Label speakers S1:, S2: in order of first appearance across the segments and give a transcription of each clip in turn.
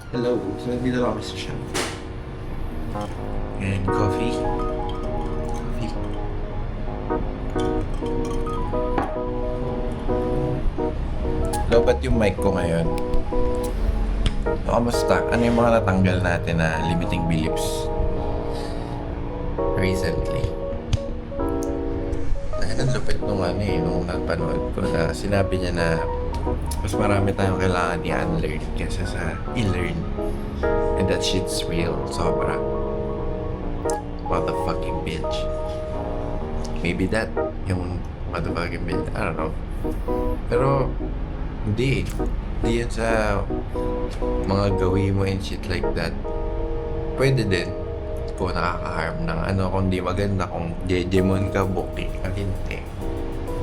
S1: Hello. So, nandito lang kami sa shop. And coffee. Coffee. Lobat yung mic ko ngayon. So, kamusta? Ano yung mga natanggal natin na limiting beliefs recently? Ang lupit nung nung napanood ko na sinabi niya na mas marami tayong kailangan i-unlearn kesa sa i-learn. And that shit's real. Sobra. Motherfucking bitch. Maybe that yung motherfucking bitch. I don't know. Pero hindi. Hindi yan sa mga gawin mo and shit like that. Pwede din kung nakaka-harm ng kung di maganda, kung jejemon ka, buki ka, hindi.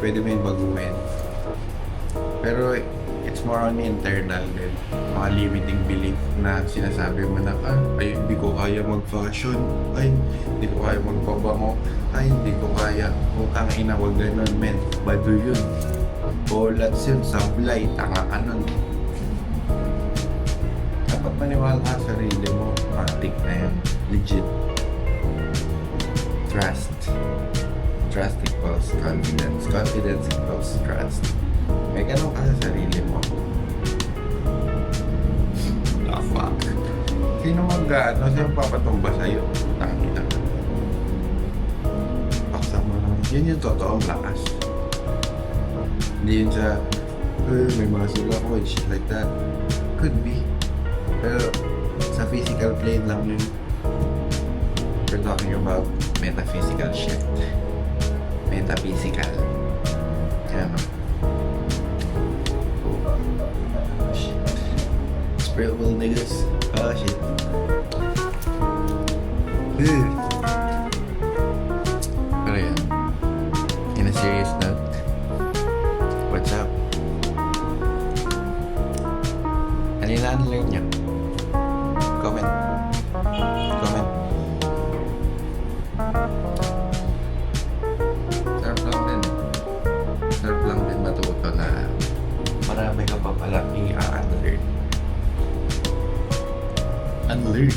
S1: Pwede mo yung baguhin. Pero it's more on internal din. Mga limiting belief na sinasabi mo na, ay, hindi ko kaya mag-fashion. Ay, hindi ko kaya magpabango. Ay, hindi ko kaya. Utang ina, wag ganun, men. Bado yun. Bolats yun, sablay, tanga ka nun. Dapat maniwala ka sa sarili mo. Matik na yun. Legit. Trust. Trust equals confidence. Confidence equals trust. May ganun ka sa sarili mo. The fuck? Sino sino papatumba sa'yo? Tangina. Paksa mo lang. Yun yung totoong lakas. Hindi yun sa, may muscle ako and shit like that. Could be. Pero sa physical plane lang yun. We're talking about metaphysical shit. Metaphysical. Kaya no. Shit. Spiritual niggas. Oh shit. Pero yan. In a serious note. What's up? Ano yung na-unlearn nyo? Comment. Comment. Sarap lang din matuto na marami ka pa palang i-unlearn. Unlearn.